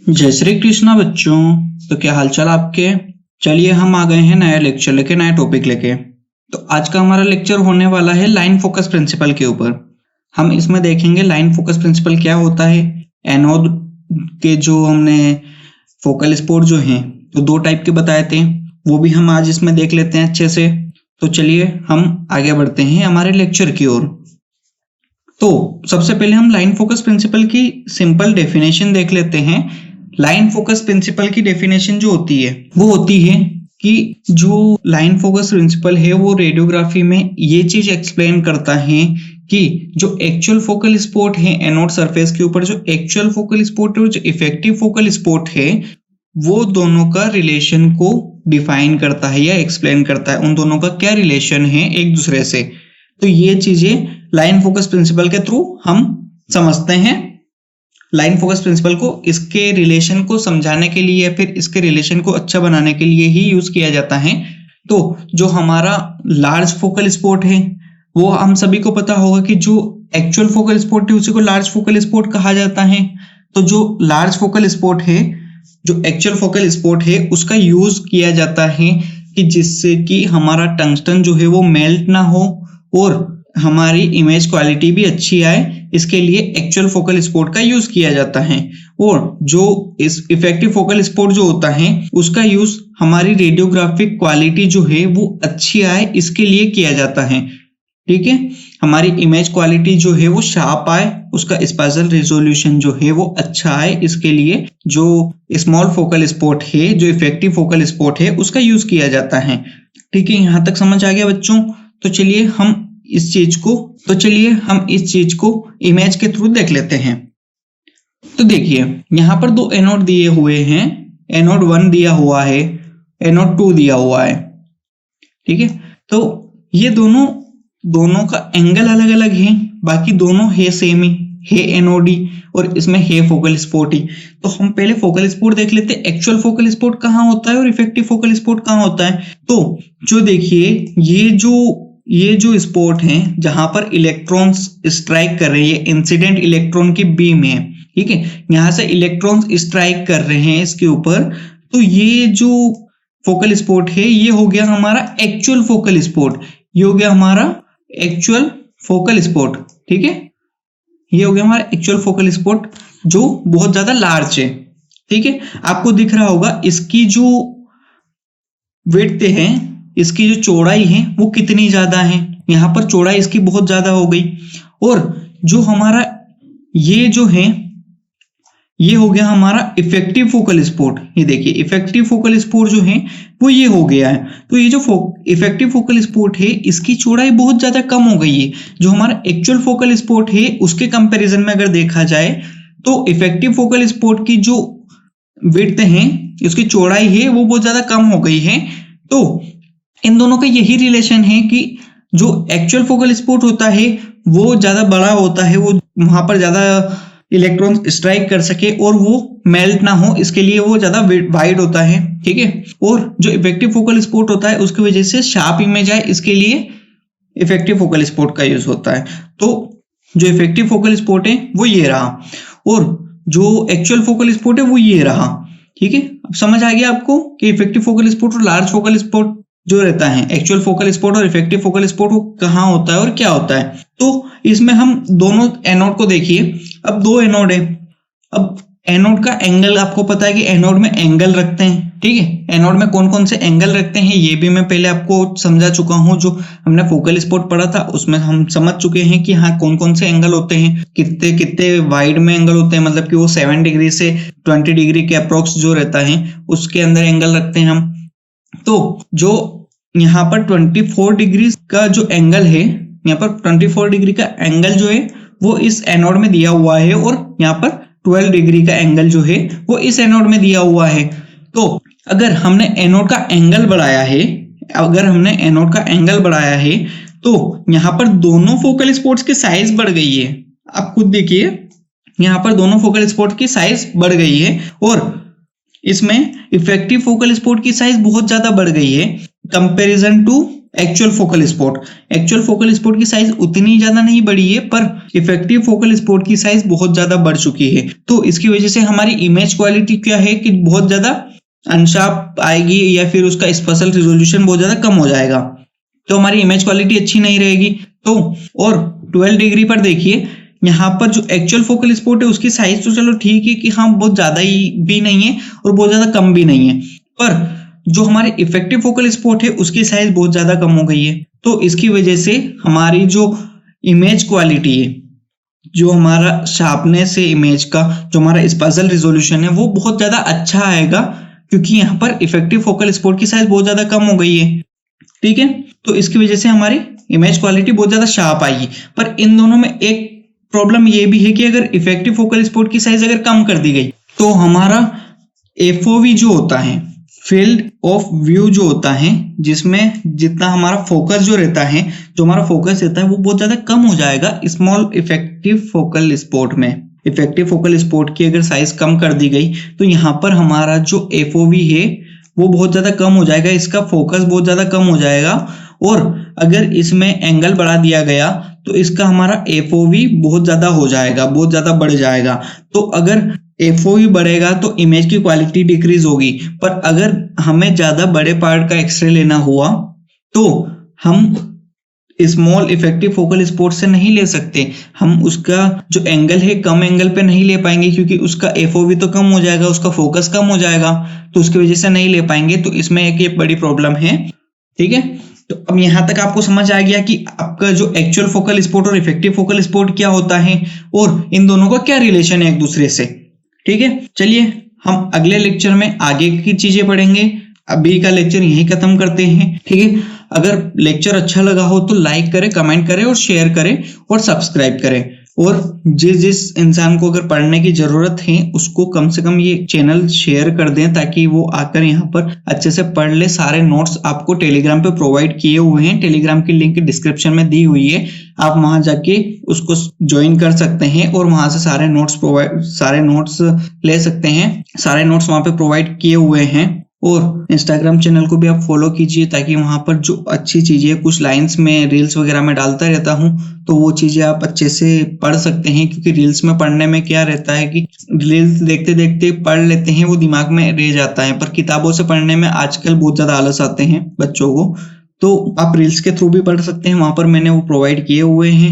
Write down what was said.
जय श्री कृष्णा बच्चों। तो क्या हालचाल आपके। चलिए हम आ गए हैं नया लेक्चर लेके, नया टॉपिक लेके। तो आज का हमारा लेक्चर होने वाला है लाइन फोकस प्रिंसिपल के ऊपर। हम इसमें देखेंगे लाइन फोकस प्रिंसिपल क्या होता है। एनोड के जो हमने फोकल स्पॉट जो हैं तो दो टाइप के बताए थे, वो भी हम आज इसमें देख लेते हैं अच्छे से। तो चलिए हम आगे बढ़ते हैं हमारे लेक्चर की ओर। तो सबसे पहले हम लाइन फोकस प्रिंसिपल की सिंपल डेफिनेशन देख लेते हैं। लाइन फोकस प्रिंसिपल की डेफिनेशन जो होती है वो होती है कि जो लाइन फोकस प्रिंसिपल है वो रेडियोग्राफी में ये चीज एक्सप्लेन करता है कि जो एक्चुअल फोकल स्पॉट है एनोड सरफेस के ऊपर, जो एक्चुअल फोकल स्पॉट है और जो इफेक्टिव फोकल स्पॉट है, वो दोनों का रिलेशन को डिफाइन करता है या एक्सप्लेन करता है। उन दोनों का क्या रिलेशन है एक दूसरे से। तो ये चीजें लाइन फोकस प्रिंसिपल के थ्रू हम समझते हैं। लाइन फोकस प्रिंसिपल को इसके रिलेशन को समझाने के लिए या फिर इसके रिलेशन को अच्छा बनाने के लिए ही यूज किया जाता है। तो जो हमारा लार्ज फोकल स्पॉट है वो हम सभी को पता होगा कि जो एक्चुअल फोकल स्पॉट है उसी को लार्ज फोकल स्पॉट कहा जाता है। तो जो लार्ज फोकल स्पॉट है, जो एक्चुअल फोकल स्पॉट है, उसका यूज किया जाता है कि जिससे कि हमारा टंगस्टन जो है वो मेल्ट ना हो और हमारी इमेज क्वालिटी भी अच्छी आए। इसके लिए एक्चुअल फोकल स्पॉट का यूज किया जाता है। और जो इस इफेक्टिव फोकल स्पॉट जो होता है उसका यूज हमारी रेडियोग्राफिक क्वालिटी जो है वो अच्छी आए इसके लिए किया जाता है। ठीक है, हमारी इमेज क्वालिटी जो है वो शार्प आए, उसका स्पेशल रेजोल्यूशन जो है वो अच्छा आए, इसके लिए जो स्मॉल फोकल स्पॉट है, जो इफेक्टिव फोकल स्पॉट है, उसका यूज किया जाता है। ठीक है, यहां तक समझ आ गया बच्चों। तो चलिए हम इस चीज को इमेज के थ्रू देख लेते हैं। तो देखिए यहां पर दो एनोड दिए हुए हैं। एनोड 1 दिया हुआ है, एनोड 2 दिया हुआ है। ठीक है, तो ये दोनों का एंगल अलग अलग है, बाकी दोनों है सेम ही, है एनोडी और इसमें है फोकल स्पॉट ही। तो हम पहले फोकल स्पॉट देख लेते हैं, एक्चुअल फोकल स्पॉट कहाँ होता है और इफेक्टिव फोकल स्पॉट कहाँ होता है। तो जो देखिए ये जो स्पॉट है जहां पर इलेक्ट्रॉन्स स्ट्राइक कर रहे हैं, इंसिडेंट इलेक्ट्रॉन की बीम है। ठीक है, यहां से इलेक्ट्रॉन्स स्ट्राइक कर रहे हैं इसके ऊपर। तो ये जो फोकल स्पॉट है ये हो गया हमारा एक्चुअल फोकल स्पॉट। ये हो गया हमारा एक्चुअल फोकल स्पॉट। ठीक है, ये हो गया हमारा एक्चुअल फोकल स्पॉट जो बहुत ज्यादा लार्ज है। ठीक है, आपको दिख रहा होगा इसकी जो विड्थ है, इसकी जो चौड़ाई है वो कितनी ज्यादा है। यहां पर चौड़ाई इसकी बहुत ज्यादा हो गई। और जो हमारा ये जो है ये हो गया हमारा इफेक्टिव फोकल स्पॉट। ये देखिए इफेक्टिव फोकल स्पॉट जो है वो ये हो गया है। तो ये जो इफेक्टिव फोकल स्पॉट है इसकी चौड़ाई बहुत ज्यादा कम हो गई है। जो हमारा एक्चुअल फोकल स्पॉट है उसके कंपैरिजन में अगर देखा जाए तो इफेक्टिव फोकल स्पॉट की जो विड्थ है, उसकी चौड़ाई है, वो बहुत ज्यादा कम हो गई है। तो इन दोनों का यही रिलेशन है कि जो एक्चुअल फोकल स्पॉट होता है वो ज्यादा बड़ा होता है, वो वहां पर ज्यादा इलेक्ट्रॉन स्ट्राइक कर सके और वो मेल्ट ना हो, इसके लिए वो ज्यादा वाइड होता है। ठीक है, और जो इफेक्टिव फोकल स्पॉट होता है उसकी वजह से शार्प इमेज आए, इसके लिए इफेक्टिव फोकल स्पॉट का यूज होता है। तो जो इफेक्टिव फोकल स्पॉट है वो ये रहा और जो एक्चुअल फोकल स्पॉट है वो ये रहा। ठीक है, अब समझ आ गया आपको कि इफेक्टिव फोकल स्पॉट और लार्ज फोकल स्पॉट जो रहता है, एक्चुअल फोकल स्पॉट और इफेक्टिव फोकल स्पॉट, वो कहाँ होता है और क्या होता है। तो इसमें हम दोनों एनोड को देखिए। अब दो एनोड है। अब एनोड का एंगल आपको पता है कि एनोड में एंगल रखते हैं। ठीक है, एनोड में कौन कौन से एंगल रखते हैं ये भी मैं पहले आपको समझा चुका हूं। जो हमने फोकल स्पॉट पढ़ा था उसमें हम समझ चुके हैं कि हाँ कौन कौन से एंगल होते हैं, कितने कितने वाइड में एंगल होते हैं, मतलब कि वो 7 डिग्री से 20 डिग्री के अप्रोक्स जो रहता है उसके अंदर एंगल रखते हैं हम। तो जो यहाँ पर 24 डिग्री का जो एंगल है, यहाँ पर 24 डिग्री का एंगल जो है वो इस एनोड में दिया हुआ है और यहाँ पर 12 डिग्री का एंगल जो है वो इस एनोड में दिया हुआ है। तो अगर हमने एनोड का एंगल बढ़ाया है तो यहाँ पर दोनों फोकल स्पॉट्स की साइज बढ़ गई है। आप खुद देखिए यहाँ पर दोनों फोकल स्पॉट की साइज बढ़ गई है और इसमें इफेक्टिव फोकल स्पॉट की साइज बहुत ज्यादा बढ़ गई है comparison to actual focal spot की साइज उतनी ज्यादा नहीं बढ़ी है, पर इफेक्टिव फोकल स्पॉट की साइज बहुत ज्यादा बढ़ चुकी है। तो इसकी वजह से हमारी इमेज क्वालिटी क्या है कि बहुत ज्यादा अनशार्प आएगी, या फिर उसका स्पेशल रिजोल्यूशन बहुत ज्यादा कम हो जाएगा, तो हमारी इमेज क्वालिटी अच्छी नहीं रहेगी। तो और 12 डिग्री पर देखिए, यहाँ पर जो एक्चुअल फोकल स्पॉट है उसकी साइज तो चलो ठीक है कि हाँ बहुत ज्यादा ही भी नहीं है और बहुत ज्यादा कम भी नहीं है, पर जो हमारे इफेक्टिव फोकल स्पॉट है उसकी साइज बहुत ज्यादा कम हो गई है। तो इसकी वजह से हमारी जो इमेज क्वालिटी है, जो हमारा शार्पनेस है इमेज का, जो हमारा स्पेशल रिजोल्यूशन है वो बहुत ज्यादा अच्छा आएगा, क्योंकि यहाँ पर इफेक्टिव फोकल स्पॉट की साइज बहुत ज्यादा कम हो गई है। ठीक है, तो इसकी वजह से हमारी इमेज क्वालिटी बहुत ज्यादा शार्प आएगी। पर इन दोनों में एक प्रॉब्लम ये भी है कि अगर इफेक्टिव फोकल स्पॉट की साइज अगर कम कर दी गई तो हमारा एफओवी जो होता है, फील्ड ऑफ व्यू जो होता है, जिसमें जितना हमारा फोकस जो रहता है, जो हमारा फोकस रहता है वो बहुत ज्यादा कम हो जाएगा स्मॉल इफेक्टिव फोकल स्पॉट में। इफेक्टिव फोकल स्पॉट की अगर साइज कम कर दी गई तो यहाँ पर हमारा जो एफओवी है वो बहुत ज्यादा कम हो जाएगा, इसका फोकस बहुत ज्यादा कम हो जाएगा। और अगर इसमें एंगल बढ़ा दिया गया तो इसका हमारा एफओवी बहुत ज्यादा हो जाएगा, बहुत ज्यादा बढ़ जाएगा। तो अगर एफओवी बढ़ेगा तो इमेज की क्वालिटी डिक्रीज होगी। पर अगर हमें ज्यादा बड़े पार्ट का एक्सरे लेना हुआ तो हम स्मॉल इफेक्टिव फोकल स्पॉट से नहीं ले सकते, हम उसका जो एंगल है कम एंगल पे नहीं ले पाएंगे, क्योंकि उसका एफओवी तो कम हो जाएगा, उसका फोकस कम हो जाएगा, तो उसकी वजह से नहीं ले पाएंगे। तो इसमें एक ये बड़ी प्रॉब्लम है। ठीक है, तो अब यहाँ तक आपको समझ आ गया कि आपका जो एक्चुअल फोकल स्पॉट और इफेक्टिव फोकल स्पॉट क्या होता है और इन दोनों का क्या रिलेशन है एक दूसरे से। ठीक है, चलिए हम अगले लेक्चर में आगे की चीजें पढ़ेंगे। अभी का लेक्चर यहीं खत्म करते हैं। ठीक है, अगर लेक्चर अच्छा लगा हो तो लाइक करें, कमेंट करें और शेयर करें और सब्सक्राइब करें। और जिस इंसान को अगर पढ़ने की जरूरत है उसको कम से कम ये चैनल शेयर कर दें, ताकि वो आकर यहाँ पर अच्छे से पढ़ ले। सारे नोट्स आपको टेलीग्राम पे प्रोवाइड किए हुए हैं, टेलीग्राम की लिंक डिस्क्रिप्शन में दी हुई है, आप वहां जाके उसको ज्वाइन कर सकते हैं और वहां से सारे नोट्स ले सकते हैं। सारे नोट्स वहां पे प्रोवाइड किए हुए हैं। और इंस्टाग्राम चैनल को भी आप फॉलो कीजिए, ताकि वहां पर जो अच्छी चीजें कुछ लाइंस में रील्स वगैरह में डालता रहता हूं, तो वो चीजें आप अच्छे से पढ़ सकते हैं। क्योंकि रील्स में पढ़ने में क्या रहता है कि रील्स देखते देखते पढ़ लेते हैं, वो दिमाग में रह जाता है, पर किताबों से पढ़ने में आजकल बहुत ज्यादा आलस आते हैं बच्चों को। तो आप रील्स के थ्रू भी पढ़ सकते हैं, वहां पर मैंने वो प्रोवाइड किए हुए हैं।